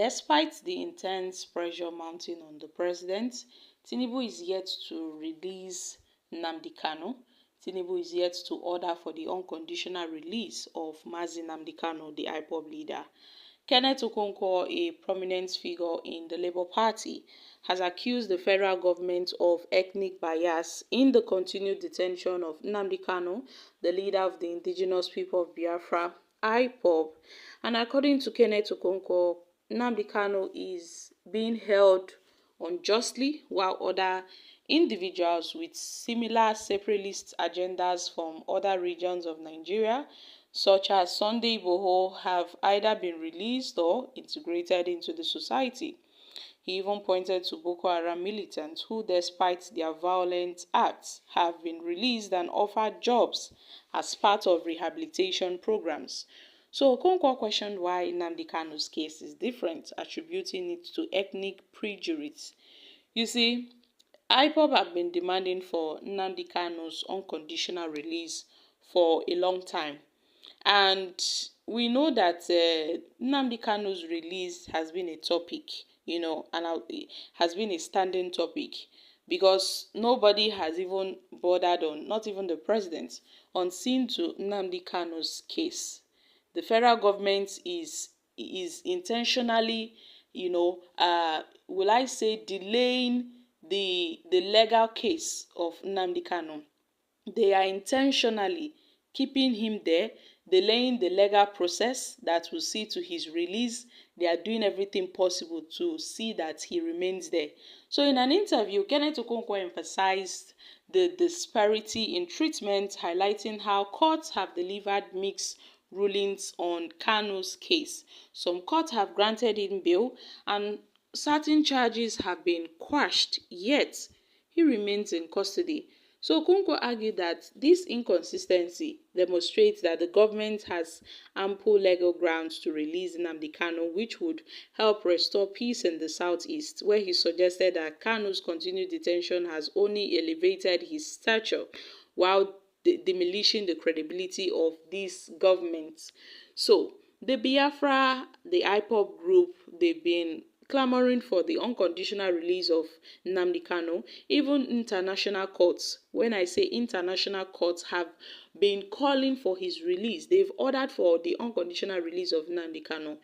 Despite the intense pressure mounting on the president, Tinubu is yet to release Nnamdi Kanu. Tinubu is yet to order for the unconditional release of Nnamdi Kanu, the IPOB leader. Kenneth Okonkwo, a prominent figure in the Labour Party, has accused the federal government of ethnic bias in the continued detention of Nnamdi Kanu, the leader of the indigenous people of Biafra, IPOB. And according to Kenneth Okonkwo, Nnamdi Kanu is being held unjustly, while other individuals with similar separatist agendas from other regions of Nigeria, such as Sunday Igboho, have either been released or integrated into the society. He even pointed to Boko Haram militants who, despite their violent acts, have been released and offered jobs as part of rehabilitation programs. So Okonkwo questioned why Nnamdi Kanu's case is different, attributing it to ethnic prejudice. You see, IPOB have been demanding for Nnamdi Kanu's unconditional release for a long time. And we know that Nnamdi Kanu's release has been a topic, and has been a standing topic, because nobody has even bothered on, not even the president, on seeing to Nnamdi Kanu's case. The federal government is intentionally, will I say, delaying the legal case of Nnamdi Kanu. They are intentionally keeping him there, delaying the legal process that will see to his release. They are doing everything possible to see that he remains there. So in an interview, Kenneth Okonkwo emphasized the disparity in treatment, highlighting how courts have delivered mixed rulings on Kanu's case. Some courts have granted him bail and certain charges have been quashed, yet he remains in custody. So Okonkwo argued that this inconsistency demonstrates that the government has ample legal grounds to release Nnamdi Kanu, which would help restore peace in the southeast, where he suggested that Kanu's continued detention has only elevated his stature while demolishing the credibility of this government. So the Biafra, the IPOB group, they've been clamoring for the unconditional release of Nnamdi Kanu. Even international courts, when I say international courts, have been calling for his release. They've ordered for the unconditional release of Nnamdi Kanu.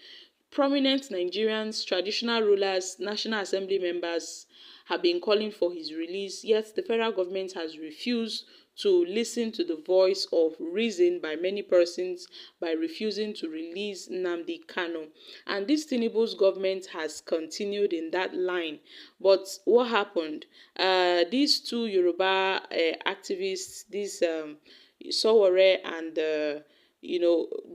Prominent Nigerians, traditional rulers, National Assembly members have been calling for his release, yet the federal government has refused to listen to the voice of reason by many persons by refusing to release Nnamdi Kanu. And this Tinubu's government has continued in that line. But what happened? These two Yoruba activists, this Sowore and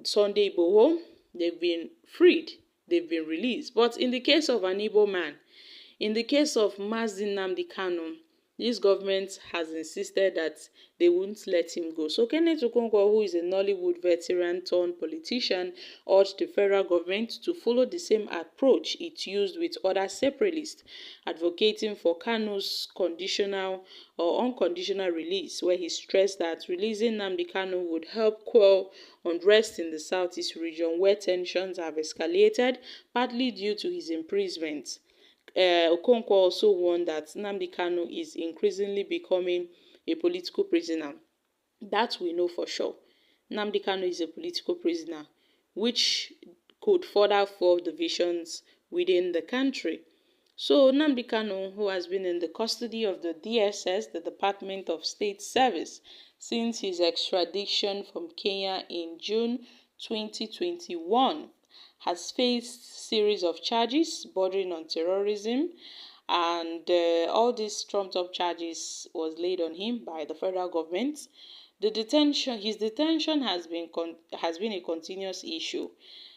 Sunday Igboho, they've been freed, they've been released. But in the case of an Igbo man, in the case of Nnamdi Kanu, this government has insisted that they won't let him go. So Kenneth Okonkwo, who is a Nollywood veteran turned politician, urged the federal government to follow the same approach it used with other separatists, advocating for Kanu's conditional or unconditional release, where he stressed that releasing Nnamdi Kanu would help quell unrest in the southeast region, where tensions have escalated, partly due to his imprisonment. Okonkwo also warned that Nnamdi Kanu is increasingly becoming a political prisoner. That we know for sure. Nnamdi Kanu is a political prisoner, which could further fuel divisions within the country. So Nnamdi Kanu, who has been in the custody of the DSS, the Department of State Service, since his extradition from Kenya in June 2021, has faced series of charges bordering on terrorism, and all these trumped-up charges was laid on him by the federal government. His detention has been a continuous issue,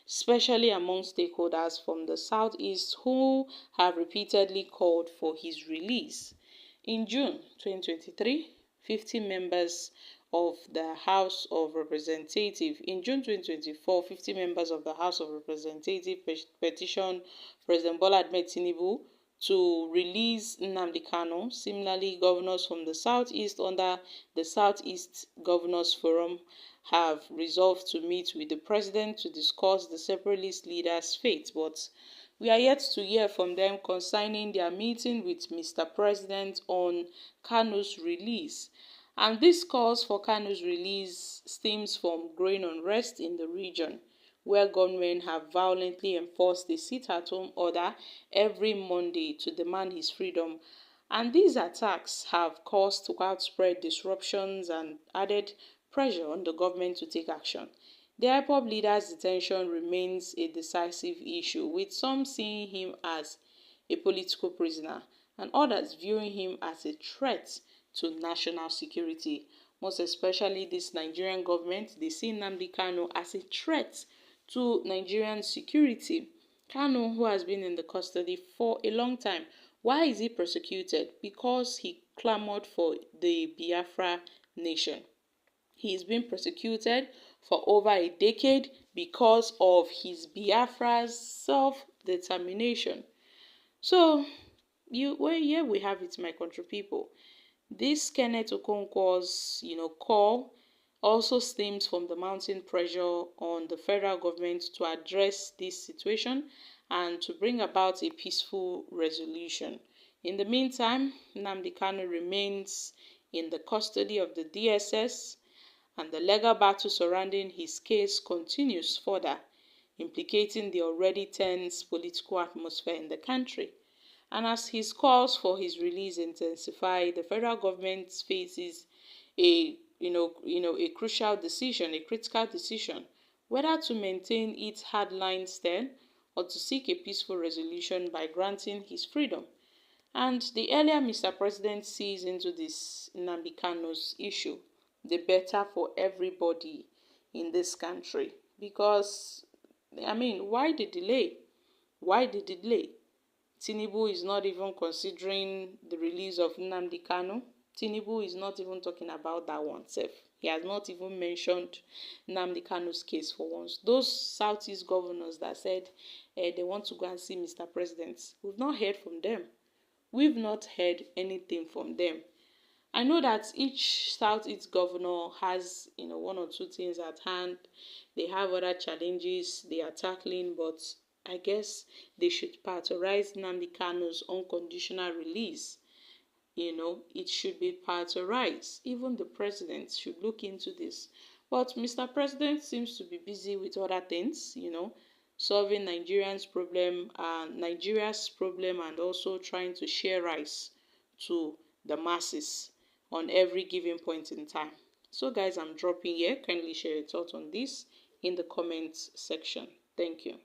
especially among stakeholders from the southeast who have repeatedly called for his release. In June 2023, 50 members of the House of Representatives. In June 2024, 50 members of the House of Representatives petitioned President Bola Ahmed Tinubu to release Nnamdi Kanu. Similarly, governors from the Southeast under the Southeast Governors Forum have resolved to meet with the president to discuss the separatist leaders' fate, but we are yet to hear from them concerning their meeting with Mr. President on Kanu's release. And this calls for Kanu's release stems from growing unrest in the region, where gunmen have violently enforced a sit-at-home order every Monday to demand his freedom. And these attacks have caused widespread disruptions and added pressure on the government to take action. The IPOB leader's detention remains a decisive issue, with some seeing him as a political prisoner and others viewing him as a threat to national security. Most especially this Nigerian government, they see Nnamdi Kanu as a threat to Nigerian security. Kanu, who has been in the custody for a long time, why is he persecuted? Because he clamored for the Biafra nation. He is being persecuted for over a decade because of his Biafra's self-determination. So, here we have it, my country people. This Kenneth Okonkwo's, call also stems from the mounting pressure on the federal government to address this situation and to bring about a peaceful resolution. In the meantime, Nnamdi Kanu remains in the custody of the DSS, and the legal battle surrounding his case continues further, implicating the already tense political atmosphere in the country. And as his calls for his release intensify, the federal government faces a crucial decision, a critical decision, whether to maintain its hardline stand or to seek a peaceful resolution by granting his freedom. And the earlier Mr. President sees into this Nnamdi Kanu's issue, the better for everybody in this country. Because, why the delay? Why the delay? Tinubu is not even considering the release of Nnamdi Kanu. Tinubu is not even talking about that one self. He has not even mentioned Nnamdi Kanu's case for once. Those Southeast governors that said they want to go and see Mr. President, we've not heard from them. We've not heard anything from them. I know that each Southeast governor has, one or two things at hand. They have other challenges they are tackling, but I guess they should prioritize Nnamdi Kanu's unconditional release. It should be prioritized. Even the president should look into this. But Mr. President seems to be busy with other things, solving Nigeria's problem, and also trying to share rice to the masses on every given point in time. So guys, I'm dropping here. Kindly share your thoughts on this in the comments section. Thank you.